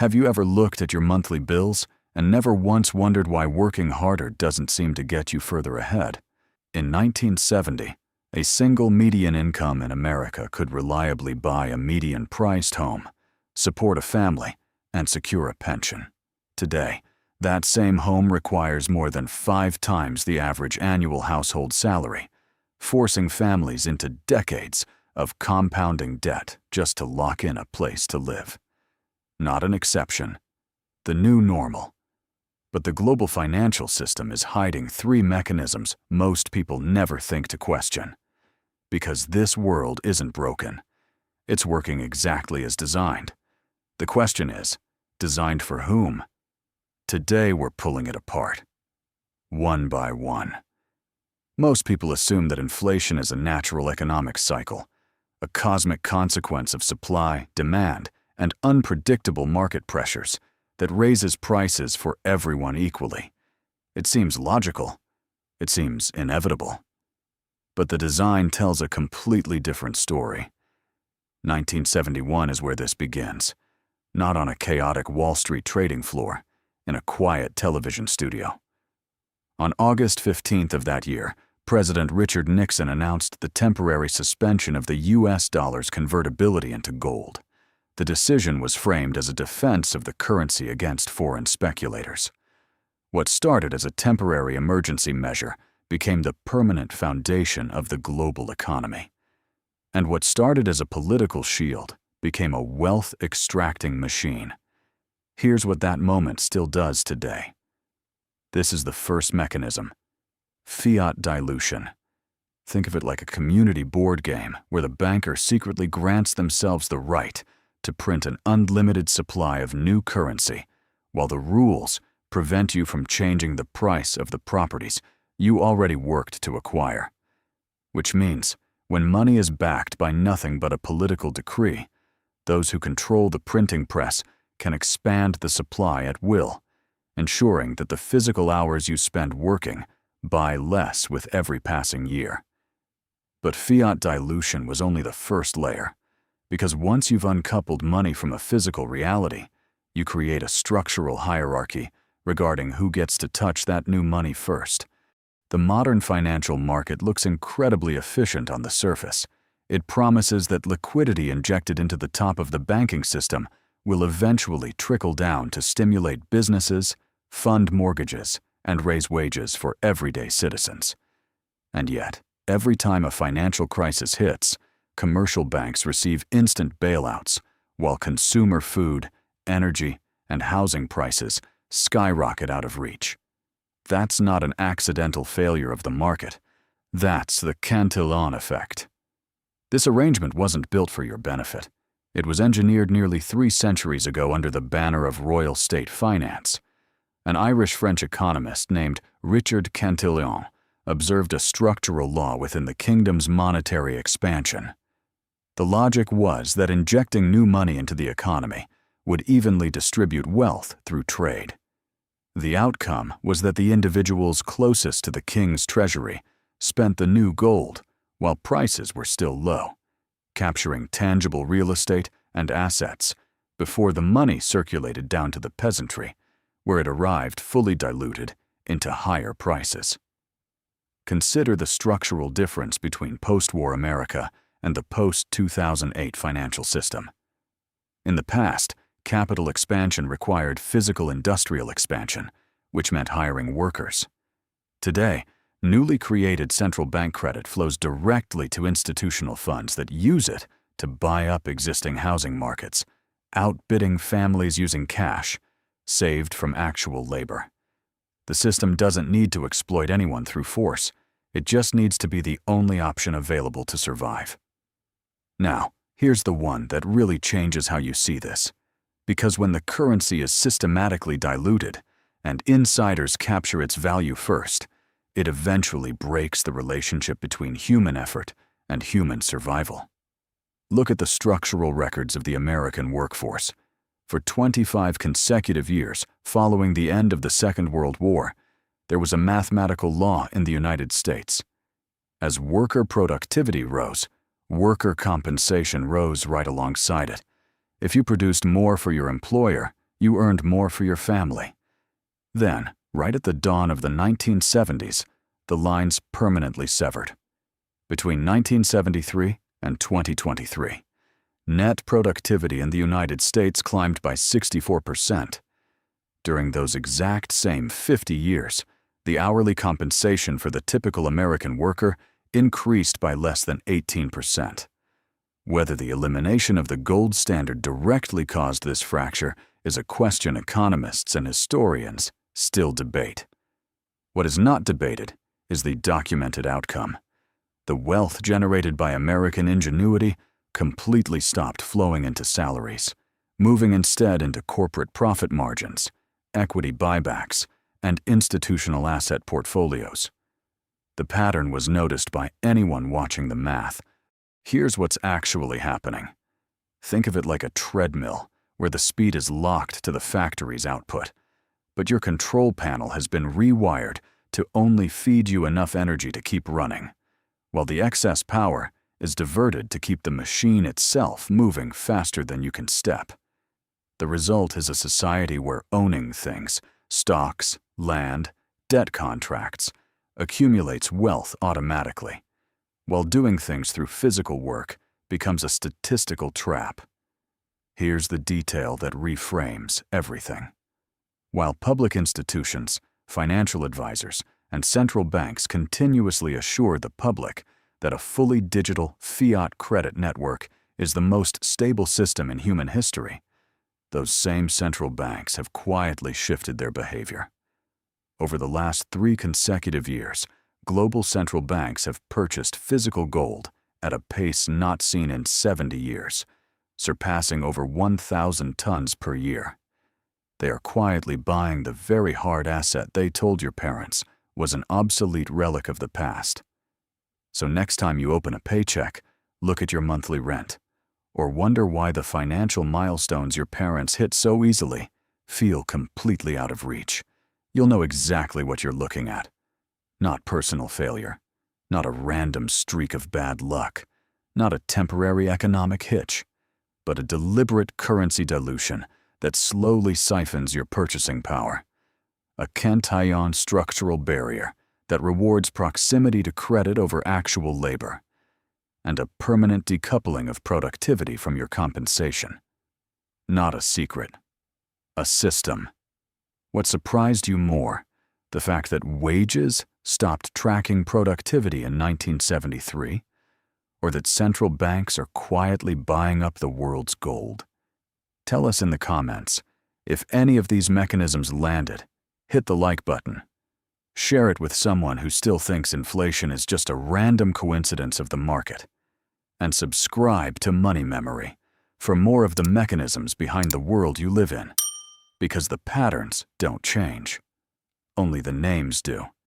Have you ever looked at your monthly bills and never once wondered why working harder doesn't seem to get you further ahead? In 1970, a single median income in America could reliably buy a median-priced home, support a family, and secure a pension. Today, that same home requires more than 5 times the average annual household salary, forcing families into decades of compounding debt just to lock in a place to live. Not an exception, the new normal. But the global financial system is hiding 3 mechanisms most people never think to question. Because this world isn't broken. It's working exactly as designed. The question is, designed for whom? Today we're pulling it apart, one by one. Most people assume that inflation is a natural economic cycle, a cosmic consequence of supply, demand, and unpredictable market pressures that raises prices for everyone equally. It seems logical. It seems inevitable. But the design tells a completely different story. 1971 is where this begins, not on a chaotic Wall Street trading floor, in a quiet television studio. On August 15th of that year, President Richard Nixon announced the temporary suspension of the U.S. dollar's convertibility into gold. The decision was framed as a defense of the currency against foreign speculators. What started as a temporary emergency measure became the permanent foundation of the global economy. And what started as a political shield became a wealth-extracting machine. Here's what that moment still does today. This is the first mechanism: fiat dilution. Think of it like a community board game where the banker secretly grants themselves the right to print an unlimited supply of new currency, while the rules prevent you from changing the price of the properties you already worked to acquire. Which means, when money is backed by nothing but a political decree, those who control the printing press can expand the supply at will, ensuring that the physical hours you spend working buy less with every passing year. But fiat dilution was only the first layer, because once you've uncoupled money from a physical reality, you create a structural hierarchy regarding who gets to touch that new money first. The modern financial market looks incredibly efficient on the surface. It promises that liquidity injected into the top of the banking system will eventually trickle down to stimulate businesses, fund mortgages, and raise wages for everyday citizens. And yet, every time a financial crisis hits, commercial banks receive instant bailouts, while consumer food, energy, and housing prices skyrocket out of reach. That's not an accidental failure of the market. That's the Cantillon Effect. This arrangement wasn't built for your benefit. It was engineered nearly 3 centuries ago under the banner of royal state finance. An Irish-French economist named Richard Cantillon observed a structural law within the kingdom's monetary expansion. The logic was that injecting new money into the economy would evenly distribute wealth through trade. The outcome was that the individuals closest to the king's treasury spent the new gold while prices were still low, capturing tangible real estate and assets before the money circulated down to the peasantry, where it arrived fully diluted into higher prices. Consider the structural difference between post-war America and the post-2008 financial system. In the past, capital expansion required physical industrial expansion, which meant hiring workers. Today, newly created central bank credit flows directly to institutional funds that use it to buy up existing housing markets, outbidding families using cash, saved from actual labor. The system doesn't need to exploit anyone through force. It just needs to be the only option available to survive. Now, here's the one that really changes how you see this. Because when the currency is systematically diluted and insiders capture its value first, it eventually breaks the relationship between human effort and human survival. Look at the structural records of the American workforce. For 25 consecutive years following the end of the Second World War, there was a mathematical law in the United States. As worker productivity rose, worker compensation rose right alongside it. If you produced more for your employer, You earned more for your family. Then, right at the dawn of the 1970s, the lines permanently severed. Between 1973 and 2023, net productivity in the United States climbed by 64%. During those exact same 50 years, the hourly compensation for the typical American worker increased by less than 18%. Whether the elimination of the gold standard directly caused this fracture is a question economists and historians still debate. What is not debated is the documented outcome. The wealth generated by American ingenuity completely stopped flowing into salaries, moving instead into corporate profit margins, equity buybacks, and institutional asset portfolios. The pattern was noticed by anyone watching the math. Here's what's actually happening. Think of it like a treadmill, where the speed is locked to the factory's output, but your control panel has been rewired to only feed you enough energy to keep running, while the excess power is diverted to keep the machine itself moving faster than you can step. The result is a society where owning things, stocks, land, debt contracts, accumulates wealth automatically, while doing things through physical work becomes a statistical trap. Here's the detail that reframes everything. While public institutions, financial advisors, and central banks continuously assure the public that a fully digital fiat credit network is the most stable system in human history, those same central banks have quietly shifted their behavior. Over the last 3 consecutive years, global central banks have purchased physical gold at a pace not seen in 70 years, surpassing over 1,000 tons per year. They are quietly buying the very hard asset they told your parents was an obsolete relic of the past. So next time you open a paycheck, look at your monthly rent, or wonder why the financial milestones your parents hit so easily feel completely out of reach. You'll know exactly what you're looking at. Not personal failure, not a random streak of bad luck, not a temporary economic hitch, but a deliberate currency dilution that slowly siphons your purchasing power. A Cantillon structural barrier that rewards proximity to credit over actual labor, and a permanent decoupling of productivity from your compensation. Not a secret. A system. What surprised you more, the fact that wages stopped tracking productivity in 1973, or that central banks are quietly buying up the world's gold? Tell us in the comments. If any of these mechanisms landed, hit the like button. Share it with someone who still thinks inflation is just a random coincidence of the market. And subscribe to Money Memory for more of the mechanisms behind the world you live in. Because the patterns don't change. Only the names do.